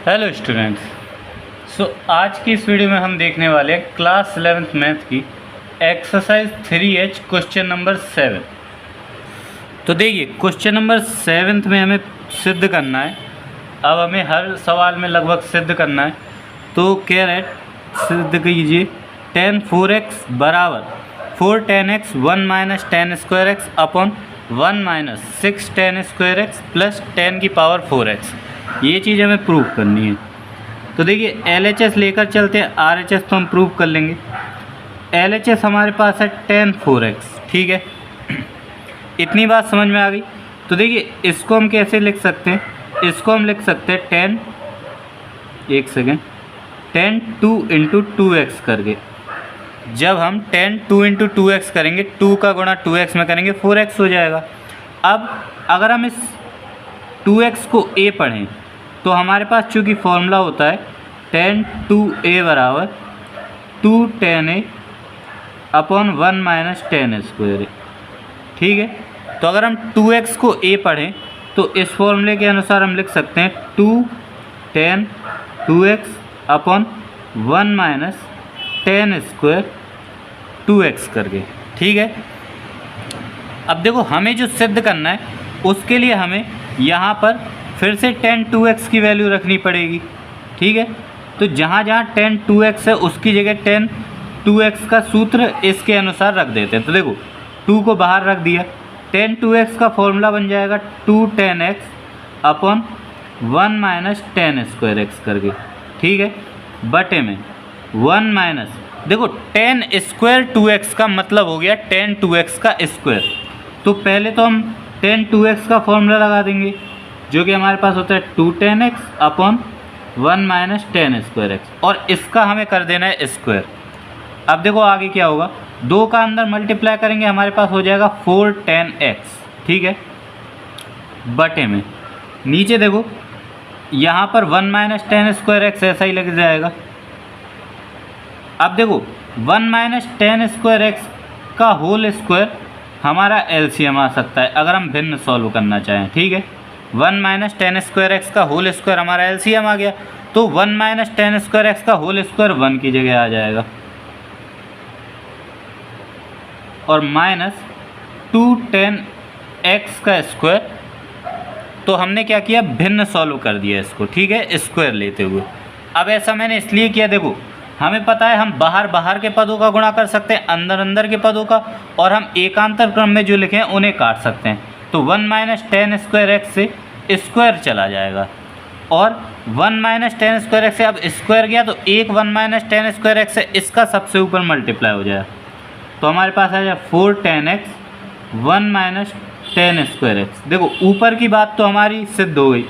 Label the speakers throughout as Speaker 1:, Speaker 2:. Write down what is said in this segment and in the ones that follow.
Speaker 1: Hello students. आज की इस वीडियो में हम देखने वाले हैं क्लास 11th मैथ की एक्सरसाइज 3H क्वेश्चन नंबर 7। तो देखिए क्वेश्चन नंबर 7 में हमें सिद्ध करना है। अब हमें हर सवाल में लगभग सिद्ध करना है। तो कह रहे सिद्ध कीजिए tan 4x बराबर 4 tan x 1 minus tan square x upon 1 minus 6 tan square x plus 10 की पावर 4x। ये चीज़ हमें प्रूव करनी है। तो देखिए LHS लेकर चलते हैं, RHS तो हम प्रूव कर लेंगे। LHS हमारे पास है tan 4x, ठीक है। इतनी बात समझ में आ गई। तो देखिए इसको हम कैसे लिख सकते हैं, इसको हम लिख सकते हैं tan 2 इंटू 2x करके। जब हम tan 2 इंटू 2x करेंगे, 2 का गुणा 2x में करेंगे 4x हो जाएगा। अब अगर हम इस 2x को a पढ़ें तो हमारे पास चूँकि फॉर्मूला होता है tan 2a बराबर 2 tan a upon 1 minus tan square a, ठीक है। तो अगर हम 2x को a पढ़ें तो इस फॉर्मूले के अनुसार हम लिख सकते हैं 2 tan 2x upon 1 minus tan square 2x करके, ठीक है। अब देखो हमें जो सिद्ध करना है उसके लिए हमें यहाँ पर फिर से tan 2x की वैल्यू रखनी पड़ेगी, ठीक है। तो जहाँ जहाँ tan 2x है उसकी जगह tan 2x का सूत्र इसके अनुसार रख देते हैं। तो देखो 2 को बाहर रख दिया, tan 2x का फॉर्मूला बन जाएगा 2 tan x upon 1 minus tan square x करके, ठीक है। बटे में 1 माइनस, देखो tan स्क्वायर 2x का मतलब हो गया tan 2x का स्क्वायर। तो पहले तो हम tan 2x का फॉर्मूला लगा देंगे जो कि हमारे पास होता है 2 tan x upon 1 minus tan square x, और इसका हमें कर देना है स्क्वायर। अब देखो आगे क्या होगा, 2 का अंदर मल्टीप्लाई करेंगे हमारे पास हो जाएगा 4 tan x, ठीक है। बटे में नीचे देखो यहाँ पर 1 माइनस tan स्क्वायर एक्स ऐसा ही लग जाएगा। अब देखो 1 माइनस tan स्क्वायर एक्स का होल स्क्वायर हमारा एलसीएम आ सकता है अगर हम भिन्न सॉल्व करना चाहें, ठीक है। 1 माइनस tan स्क्वायर एक्स का होल स्क्वायर हमारा एलसीएम आ गया, तो 1 माइनस tan स्क्वायर एक्स का होल स्क्वायर 1 की जगह आ जाएगा, और माइनस 2 tan x का स्क्वायर। तो हमने क्या किया, भिन्न सॉल्व कर दिया इसको, ठीक है, स्क्वायर लेते हुए। अब ऐसा मैंने इसलिए किया, देखो हमें पता है हम बाहर बाहर के पदों का गुणा कर सकते हैं अंदर अंदर के पदों का, और हम एकांतर क्रम में जो लिखे हैं उन्हें काट सकते हैं। तो 1 माइनस tan स्क्वायर एक्स से स्क्वायर चला जाएगा, और 1 माइनस tan स्क्वायर एक्स से अब स्क्वायर गया तो एक 1 माइनस tan स्क्वायर एक्स से इसका सबसे ऊपर मल्टीप्लाई हो जाएगा। तो हमारे पास आ जाए 4 tan x 1 minus tan square x. देखो ऊपर की बात तो हमारी सिद्ध हो गई।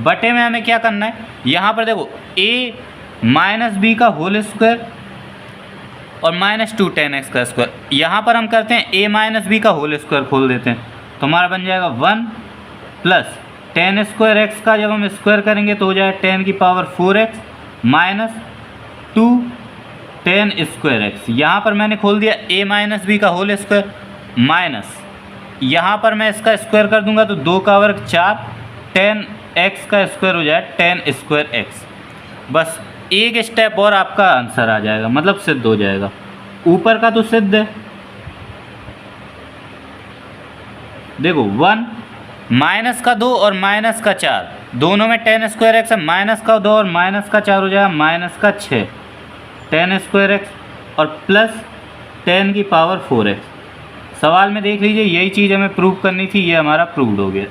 Speaker 1: बटे में हमें क्या करना है, यहाँ पर देखो a माइनस बी का होल स्क्वायर और माइनस 2 tan x का स्क्वायर। यहाँ पर हम करते हैं a माइनस बी का होल स्क्वायर खोल देते हैं, तो हमारा बन जाएगा 1 प्लस tan स्क्वायर एक्स का जब हम स्क्वायर करेंगे तो हो जाएगा tan की power 4x minus 2 tan square x. यहाँ पर मैंने खोल दिया a माइनस बी का होल स्क्वायर माइनस, यहाँ पर मैं इसका स्क्वायर कर दूंगा तो 2 का वर्ग 4 tan x का स्क्वायर हो जाएगा tan स्क्वायर एक्स। बस एक स्टेप और आपका आंसर आ जाएगा, मतलब सिद्ध हो जाएगा। ऊपर का तो सिद्ध है, देखो 1 माइनस का 2 और माइनस का 4 दोनों में tan स्क्वायर एक्स है, माइनस का 2 और माइनस का 4 हो जाएगा माइनस का 6 tan स्क्वायर एक्स, और प्लस tan की पावर 4x। सवाल में देख लीजिए यही चीज़ हमें प्रूव करनी थी, ये हमारा प्रूव्ड हो गया।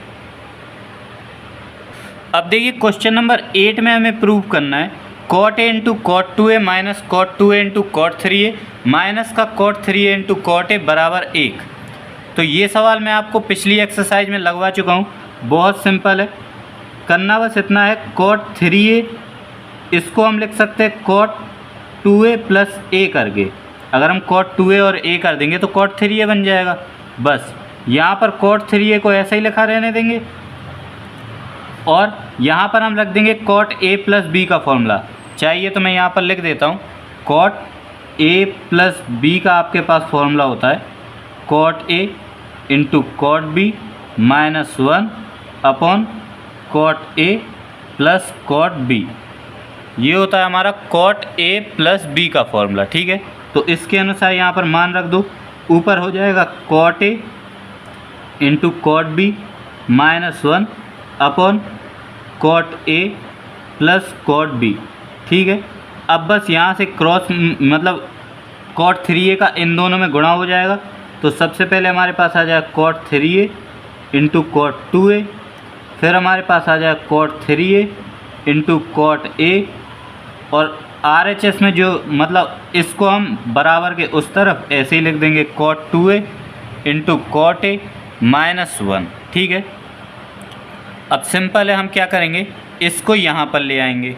Speaker 1: अब देखिए क्वेश्चन नंबर 8 में हमें प्रूव करना है cot a into cot 2a minus cot 2a into cot 3a minus का cot 3a into cot a बराबर 1। तो ये सवाल मैं आपको पिछली एक्सरसाइज में लगवा चुका हूँ, बहुत सिंपल है। करना बस इतना है, cot 3a इसको हम लिख सकते हैं cot 2a प्लस a करके। अगर हम cot 2a और a कर देंगे तो cot 3a बन जाएगा। बस यहाँ पर cot 3a को ऐसा ही लिखा रहने देंगे, और यहाँ पर हम रख देंगे cot a प्लस b का फॉर्मूला। चाहिए तो मैं यहाँ पर लिख देता हूँ, cot a प्लस b का आपके पास फॉर्मूला होता है cot a into cot b minus 1 upon cot a plus cot B, ये होता है हमारा कॉट ए प्लस बी का फॉर्मूला। ठीक है, तो इसके अनुसार यहाँ पर मान रख दो, ऊपर हो जाएगा cot A into cot B -1 upon cot A plus cot B. ठीक है, अब बस यहाँ से क्रॉस मतलब कॉट 3a का इन दोनों में गुणा हो जाएगा। तो सबसे पहले हमारे पास आ जाएगा cot 3a into cot 2a, फिर हमारे पास आ जाएगा कॉट 3a इंटू कॉट ए, और RHS में जो मतलब इसको हम बराबर के उस तरफ ऐसे ही लिख देंगे कॉट 2a इंटू कॉट ए -1। ठीक है, अब सिंपल है, हम क्या करेंगे, इसको यहाँ पर ले आएंगे,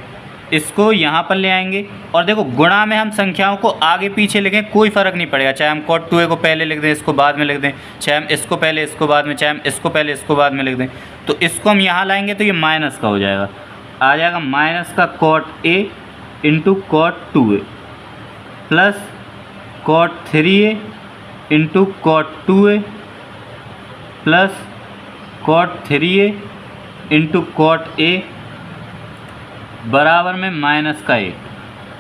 Speaker 1: इसको यहाँ पर ले आएंगे, और देखो गुणा में हम संख्याओं को आगे पीछे लिखें कोई फ़र्क नहीं पड़ेगा, चाहे हम कॉट 2a को पहले लिख दें इसको बाद में लिख दें, चाहे हम इसको पहले इसको बाद में, चाहे हम इसको पहले इसको बाद में लिख दें। तो इसको हम यहाँ लाएंगे तो ये माइनस का हो जाएगा, आ जाएगा माइनस का cot A into cot 2a plus cot 3a into cot 2a plus cot 3a into cot A बराबर में माइनस का ए।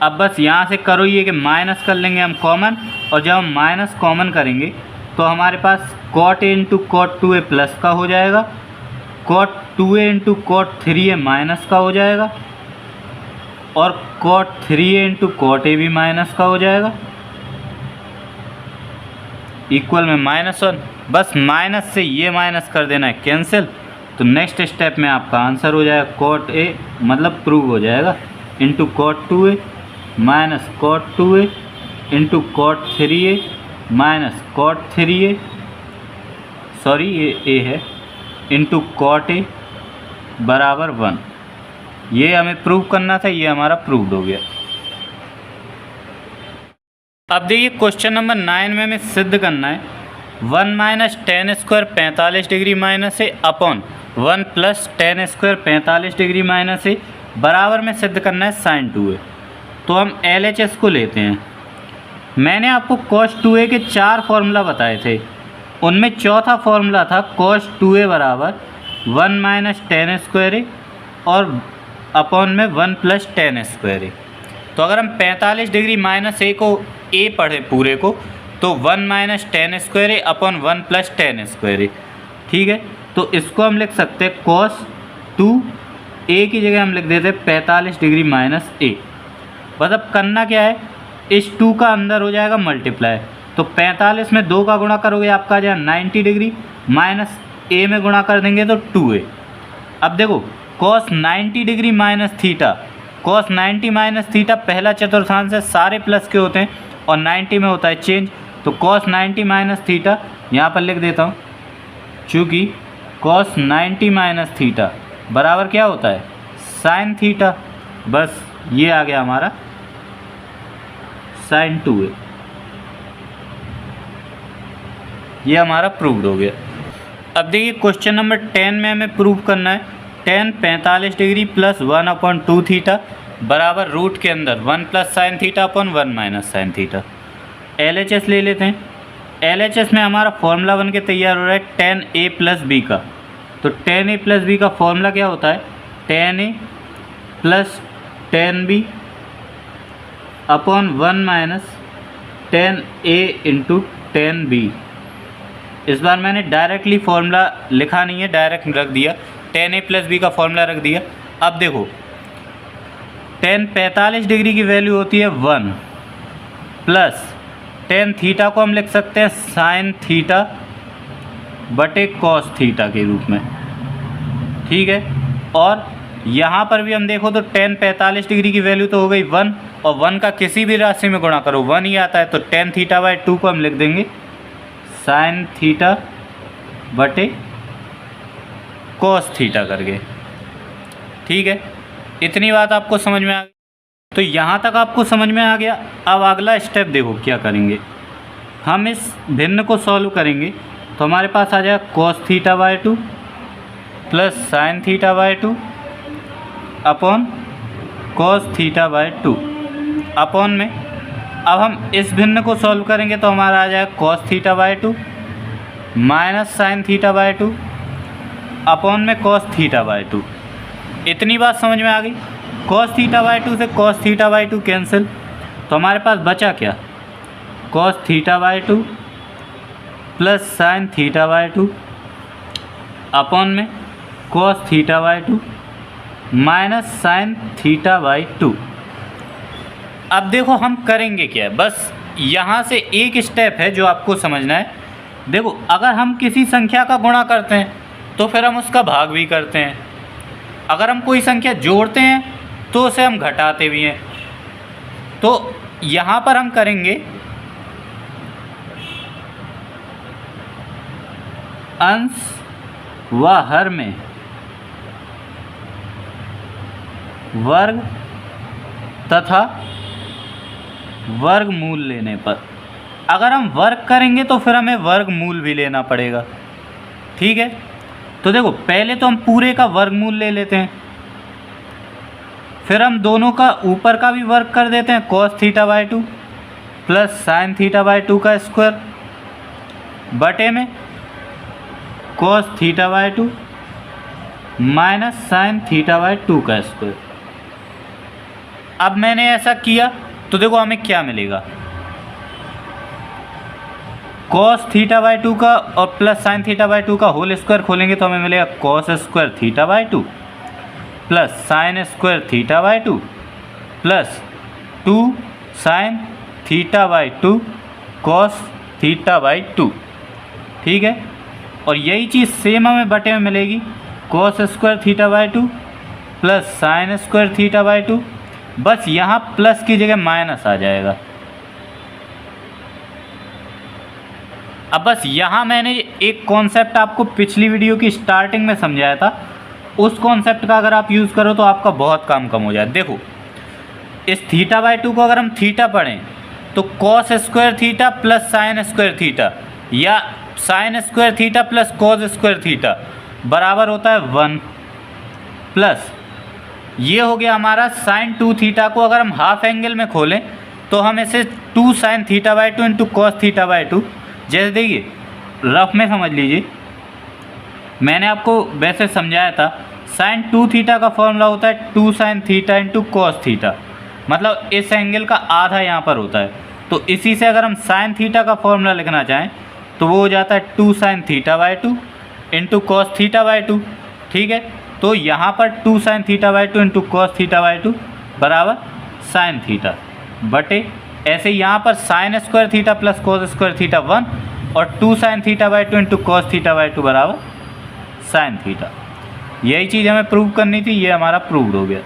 Speaker 1: अब बस यहाँ से करो ये कि माइनस कर लेंगे हम कॉमन, और जब हम माइनस कॉमन करेंगे तो हमारे पास कॉट ए इंटू कॉट 2a प्लस का हो जाएगा, cot 2a into cot 3a minus का हो जाएगा, और कॉट 3a इंटू कॉट ए भी माइनस का हो जाएगा, इक्वल में -1। बस माइनस से ये माइनस कर देना है कैंसिल, तो नेक्स्ट स्टेप में आपका आंसर हो जाएगा कॉट ए मतलब प्रूव हो जाएगा into cot 2a minus cot 2a into cot 3a minus cot 3a, sorry ये ए है, इंटू कॉट ए बराबर 1। ये हमें प्रूव करना था, ये हमारा प्रूव्ड हो गया। अब देखिए क्वेश्चन नंबर 9 में हमें सिद्ध करना है 1 minus tan square 45 degree minus a upon 1 plus tan square 45 degree minus a बराबर में सिद्ध करना है साइन 2a। तो हम LHS को लेते हैं। मैंने आपको cos 2a के 4 फार्मूला बताए थे, उनमें चौथा फार्मूला था cos 2a बराबर 1 माइनस टेन स्क्वायर ए और अपॉन में 1 प्लस टेन स्क्वायर ए। तो अगर हम 45 डिग्री माइनस ए को ए पढ़े पूरे को, तो 1 minus tan square A upon 1 plus tan square a. ठीक है, तो इसको हम लिख सकते हैं cos 2a की जगह हम लिख देते हैं 45 डिग्री माइनस ए। बस अब करना क्या है, इस 2 का अंदर हो जाएगा मल्टीप्लाई, तो 45 में 2 का गुणा करोगे आपका आ जाएगा 90 डिग्री, माइनस ए में गुणा कर देंगे तो 2a। अब देखो cos 90 degree minus theta, cos 90 minus theta पहला चतुर्थांश है, सारे प्लस के होते हैं और 90 में होता है चेंज, तो cos 90 माइनस थीटा यहाँ पर लिख देता हूँ, चूँकि cos 90 माइनस थीटा बराबर क्या होता है साइन थीटा। बस ये आ गया हमारा साइन 2a, ये हमारा प्रूव्ड हो गया। अब देखिए क्वेश्चन नंबर 10 में हमें प्रूव करना है tan 45 डिग्री प्लस 1/2 थीटा बराबर रूट के अंदर 1 plus sine theta upon 1 minus sine theta. LHS ले लेते हैं। LHS में हमारा फॉर्मूला बन के तैयार हो रहा है tan a प्लस बी का। तो tan a प्लस बी का फॉर्मूला क्या होता है, tan a plus tan b upon 1 minus tan a into tan b। इस बार मैंने डायरेक्टली फॉर्मूला लिखा नहीं है, डायरेक्ट रख दिया, tan a प्लस बी का फॉर्मूला रख दिया। अब देखो tan 45 डिग्री की वैल्यू होती है 1 प्लस tan थीटा को हम लिख सकते हैं साइन थीटा बटे कॉस थीटा के रूप में। ठीक है, और यहाँ पर भी हम देखो तो tan 45 डिग्री की वैल्यू तो हो गई 1, और 1 का किसी भी राशि में गुणा करो 1 ही आता है, तो tan थीटा बाई 2 को हम लिख देंगे साइन थीटा बटे कॉस थीटा करके। ठीक है, इतनी बात आपको समझ में आ गई। तो यहाँ तक आपको समझ में आ गया। अब अगला स्टेप देखो क्या करेंगे, हम इस भिन्न को सॉल्व करेंगे तो हमारे पास आ जाएगा cos theta by 2 plus sine theta by 2 upon cos theta by 2 upon में। अब हम इस भिन्न को सॉल्व करेंगे तो हमारा आ जाएगा cos theta by 2 minus sine theta by 2 upon में कॉस थीटा बाई 2 इतनी बात समझ में आ गई। कॉस थीटा बाई टू से cos theta by two cancel, तो हमारे पास बचा क्या, cos theta by two plus sine theta by two upon में cos theta by two minus sine theta by two. अब देखो हम करेंगे क्या, बस यहाँ से एक स्टेप है जो आपको समझना है। देखो अगर हम किसी संख्या का गुणा करते हैं तो फिर हम उसका भाग भी करते हैं, अगर हम कोई संख्या जोड़ते हैं तो उसे हम घटाते भी हैं। तो यहाँ पर हम करेंगे अंश व हर में वर्ग तथा वर्गमूल लेने पर, अगर हम वर्ग करेंगे तो फिर हमें वर्गमूल भी लेना पड़ेगा। ठीक है, तो देखो पहले तो हम पूरे का वर्गमूल ले लेते हैं, फिर हम दोनों का ऊपर का भी वर्ग कर देते हैं, cos theta by two plus sine theta by to का स्क्वायर बटे में cos theta by two minus sine theta by to का स्क्वायर। अब मैंने ऐसा किया तो देखो हमें क्या मिलेगा, कॉस थीटा बाई टू का और plus sine theta by to का होल स्क्वायर खोलेंगे तो हमें मिलेगा cos square theta by two plus sine square theta by two plus two sign theta by to cos theta by to. ठीक है, और यही चीज़ सेम हमें बटे में मिलेगी, cos square theta by two plus sine square theta by to, बस यहाँ प्लस की जगह माइनस आ जाएगा। अब बस यहाँ मैंने एक कॉन्सेप्ट आपको पिछली वीडियो की स्टार्टिंग में समझाया था, उस कॉन्सेप्ट का अगर आप यूज़ करो तो आपका बहुत काम कम हो जाए। देखो इस थीटा बाई टू को अगर हम थीटा पढ़ें तो cos square theta plus sine square theta या sine square theta plus cos square theta बराबर होता है 1 प्लस ये हो गया हमारा साइन टू थीटा को अगर हम हाफ एंगल में खोलें तो हम इसे 2 sign theta by two into cos theta by to, जैसे देखिए रफ में समझ लीजिए, मैंने आपको वैसे समझाया था साइन टू थीटा का फॉर्मूला होता है 2 sine theta into cos theta, मतलब इस एंगल का आधा यहाँ पर होता है। तो इसी से अगर हम साइन थीटा का फॉर्मूला लिखना चाहें तो वो हो जाता है 2 sign theta by two into cos theta by to. ठीक है, तो यहाँ पर 2 sign theta by two into cos theta by to बराबर साइन थीटा बटे ऐसे यहाँ पर sign square theta plus cos square theta 1 और 2 sign theta by two into cos theta by to बराबर साइन थीटा। यही चीज़ हमें प्रूव करनी थी, ये हमारा प्रूव्ड हो गया।